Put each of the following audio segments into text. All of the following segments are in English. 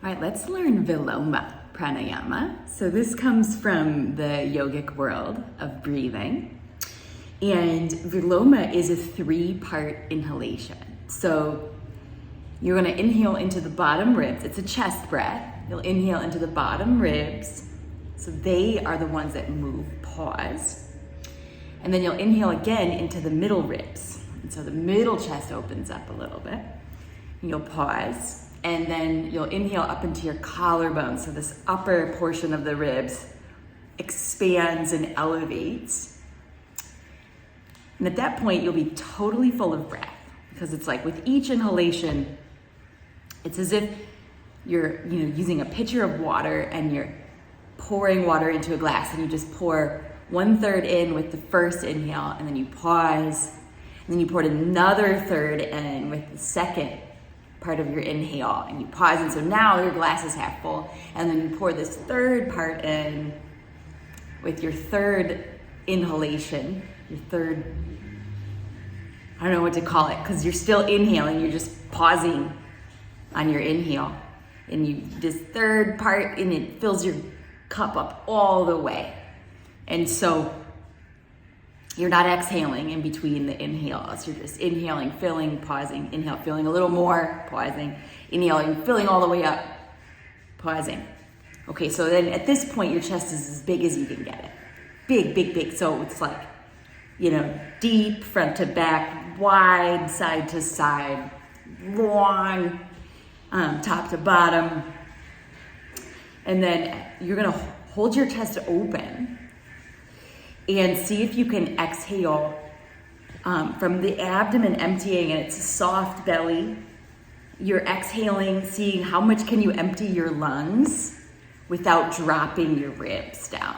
All right, let's learn Viloma Pranayama. So this comes from the yogic world of breathing. And Viloma is a 3-part inhalation. So you're gonna inhale into the bottom ribs. It's a chest breath. You'll inhale into the bottom ribs. So they are the ones that move, pause. And then you'll inhale again into the middle ribs. And so the middle chest opens up a little bit. And you'll pause. And then you'll inhale up into your collarbone. So this upper portion of the ribs expands and elevates. And at that point, you'll be totally full of breath, because it's like with each inhalation, it's as if you're using a pitcher of water and you're pouring water into a glass, and you just pour 1/3 in with the first inhale, and then you pause, and then you pour another third in with the second part of your inhale, and you pause, and so now your glass is half full, and then you pour this third part in with your third inhalation, your third, I don't know what to call it, because you're still inhaling, you're just pausing on your inhale, and you this third part, and it fills your cup up all the way. And so you're not exhaling in between the inhales. You're just inhaling, filling, pausing, inhale, filling a little more, pausing, inhaling, filling all the way up, pausing. Okay, so then at this point, your chest is as big as you can get it. Big, big, big. So it's like, deep, front to back, wide, side to side, long, top to bottom. And then you're gonna hold your chest open and see if you can exhale from the abdomen emptying, and it's a soft belly. You're exhaling, seeing how much can you empty your lungs without dropping your ribs down.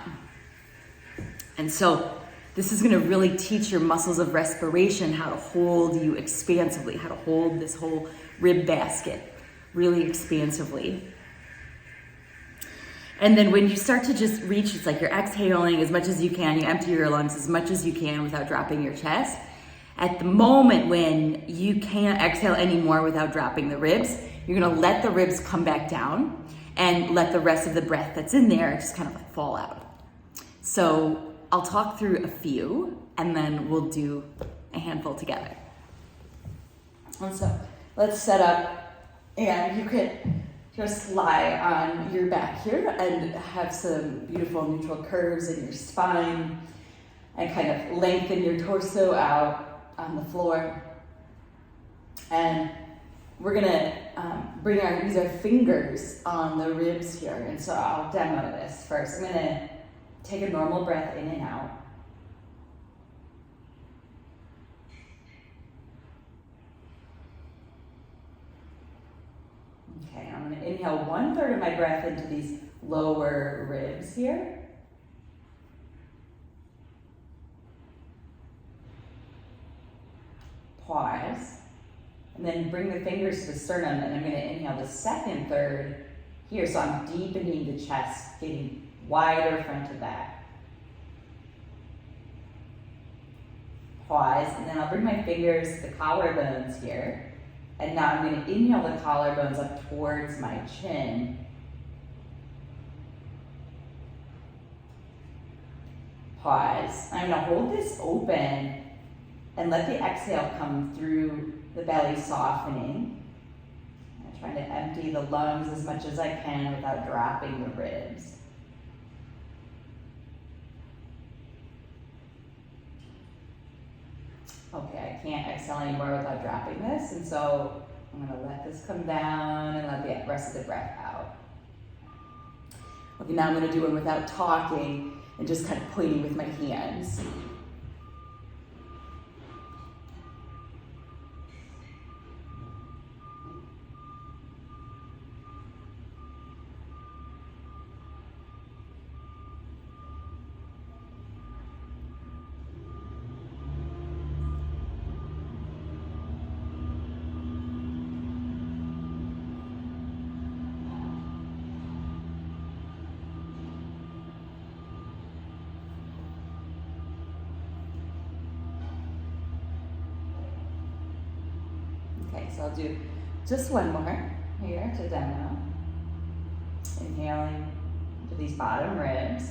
And so this is gonna really teach your muscles of respiration how to hold you expansively, how to hold this whole rib basket really expansively. And then when you start to just reach, it's like you're exhaling as much as you can, you empty your lungs as much as you can without dropping your chest. At the moment when you can't exhale anymore without dropping the ribs, you're gonna let the ribs come back down and let the rest of the breath that's in there just kind of like fall out. So I'll talk through a few, and then we'll do a handful together. And so let's set up, and you could just lie on your back here and have some beautiful neutral curves in your spine, and kind of lengthen your torso out on the floor. And we're gonna use our fingers on the ribs here. And so I'll demo this first. I'm gonna take a normal breath in and out. Okay, I'm gonna inhale 1/3 of my breath into these lower ribs here. Pause, and then bring the fingers to the sternum, and I'm gonna inhale the second third here, so I'm deepening the chest, getting wider front to back. Pause, and then I'll bring my fingers to the collarbones here. And now I'm going to inhale the collarbones up towards my chin. Pause. I'm going to hold this open and let the exhale come through the belly, softening. I'm trying to empty the lungs as much as I can without dropping the ribs. Okay, I can't exhale anymore without dropping this, and so I'm gonna let this come down and let the rest of the breath out. Okay, now I'm gonna do it without talking and just kind of pointing with my hands. Okay, so I'll do just one more here to demo. Inhaling to these bottom ribs.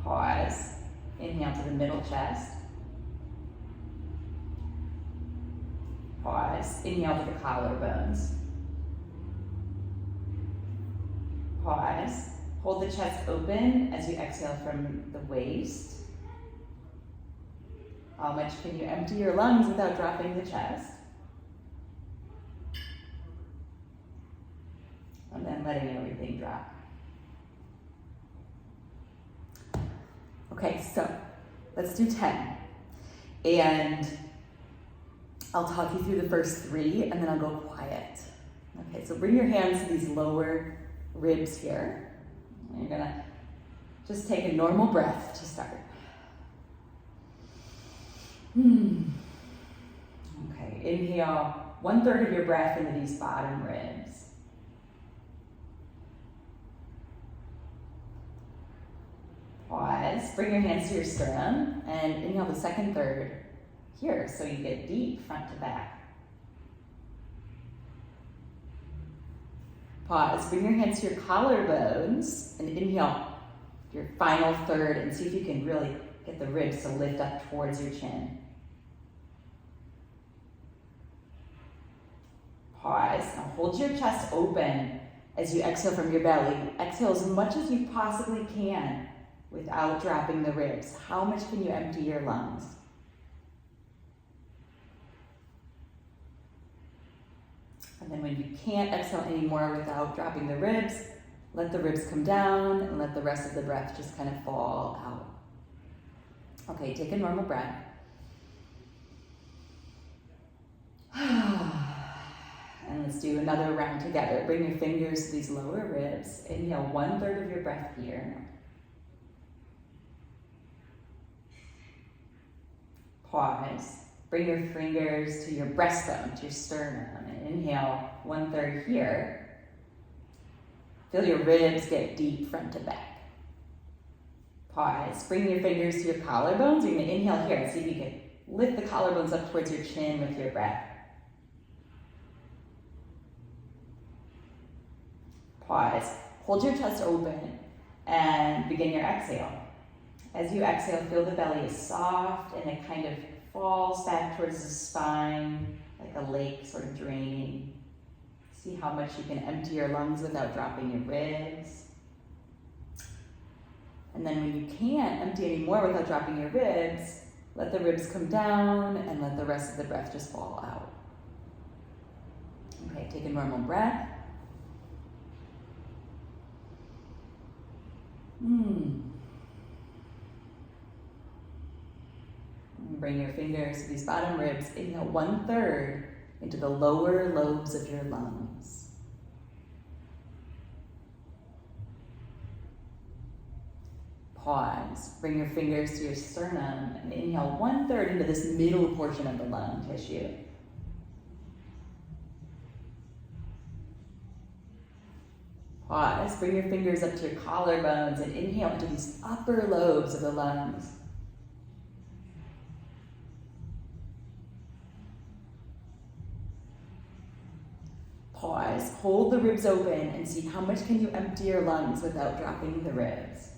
Pause. Inhale to the middle chest. Pause. Inhale to the collarbones. Pause. Hold the chest open as you exhale from the waist. How much can you empty your lungs without dropping the chest? And then letting everything drop. Okay, so let's do 10. And I'll talk you through the first 3 and then I'll go quiet. Okay, so bring your hands to these lower ribs here. And you're gonna just take a normal breath to start. Okay, inhale 1/3 of your breath into these bottom ribs. Pause, bring your hands to your sternum and inhale the second third here so you get deep front to back. Pause, bring your hands to your collarbones and inhale your final third and see if you can really get the ribs to lift up towards your chin. Pause. Now hold your chest open as you exhale from your belly. Exhale as much as you possibly can without dropping the ribs. How much can you empty your lungs? And then when you can't exhale anymore without dropping the ribs, let the ribs come down and let the rest of the breath just kind of fall out. Okay, take a normal breath. And let's do another round together. Bring your fingers to these lower ribs. Inhale 1/3 of your breath here. Pause. Bring your fingers to your breastbone, to your sternum. And inhale 1/3 here. Feel your ribs get deep front to back. Pause. Bring your fingers to your collarbones. You're going to inhale here and see if you can lift the collarbones up towards your chin with your breath. Pause. Hold your chest open and begin your exhale. As you exhale, feel the belly is soft and it kind of falls back towards the spine like a lake sort of draining. See how much you can empty your lungs without dropping your ribs. And then when you can't empty any more without dropping your ribs, let the ribs come down and let the rest of the breath just fall out. Okay, take a normal breath. Bring your fingers to these bottom ribs. Inhale 1/3 into the lower lobes of your lungs. Pause. Bring your fingers to your sternum and inhale 1/3 into this middle portion of the lung tissue. Pause. Bring your fingers up to your collarbones and inhale into these upper lobes of the lungs. Pause. Hold the ribs open and see how much can you empty your lungs without dropping the ribs.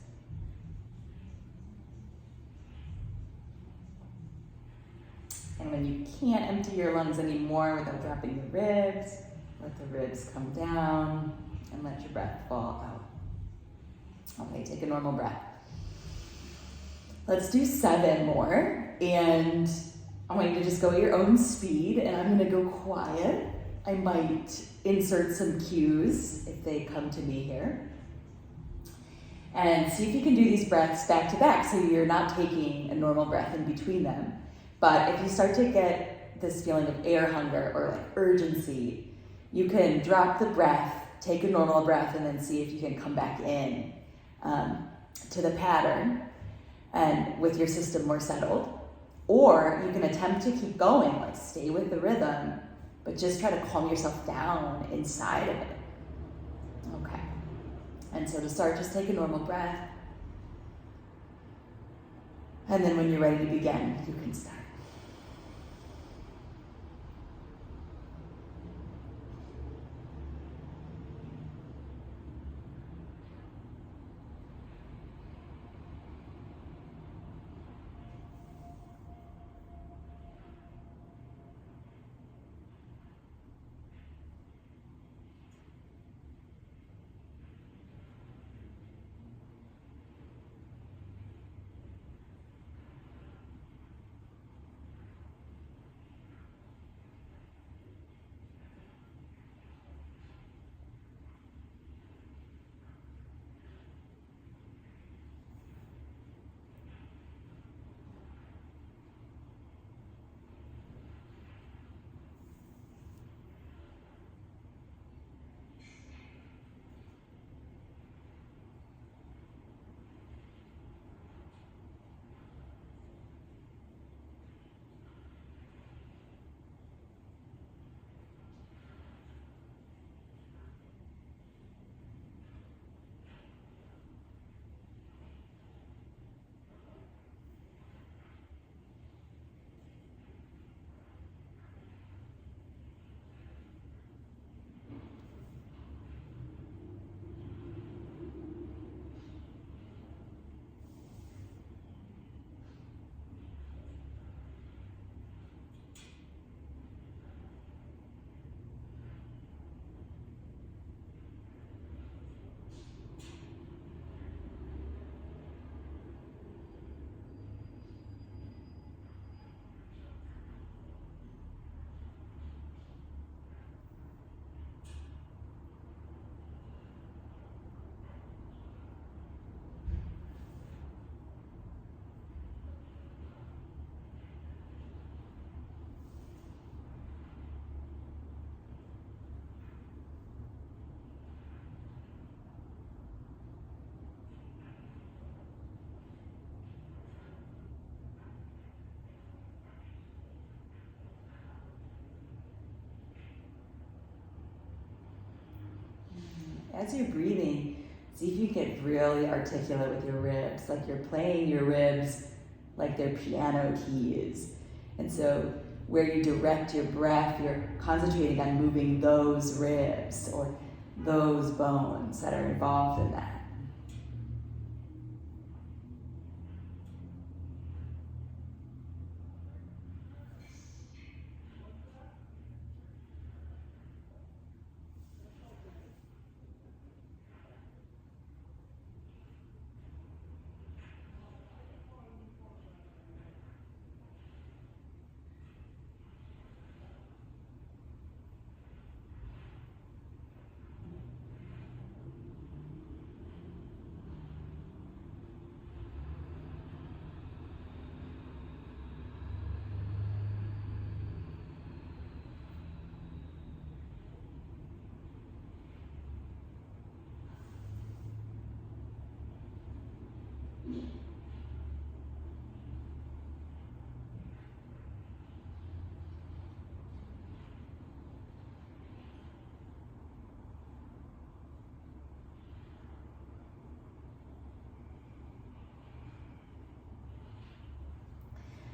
And when you can't empty your lungs anymore without dropping the ribs, let the ribs come down and let your breath fall out. Okay, take a normal breath. Let's do 7 more, and I want you to just go at your own speed, and I'm gonna go quiet. I might insert some cues if they come to me here. And see if you can do these breaths back to back so you're not taking a normal breath in between them. But if you start to get this feeling of air hunger or like urgency, you can drop the breath, take a normal breath, and then see if you can come back in to the pattern and with your system more settled. Or you can attempt to keep going, like stay with the rhythm, but just try to calm yourself down inside of it. Okay. And so to start, just take a normal breath. And then when you're ready to begin, you can start. as you're breathing, see if you get really articulate with your ribs, like you're playing your ribs like they're piano keys. And so where you direct your breath, you're concentrating on moving those ribs or those bones that are involved in that.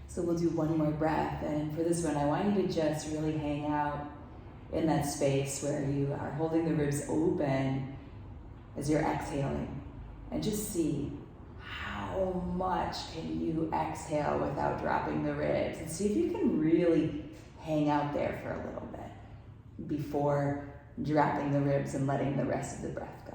So we'll do one more breath, and for this one, I want you to just really hang out in that space where you are holding the ribs open as you're exhaling, and just see how much can you exhale without dropping the ribs, and see if you can really hang out there for a little bit before dropping the ribs and letting the rest of the breath go.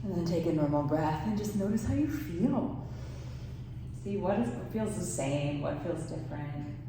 And then take a normal breath and just notice how you feel. See what feels the same, what feels different.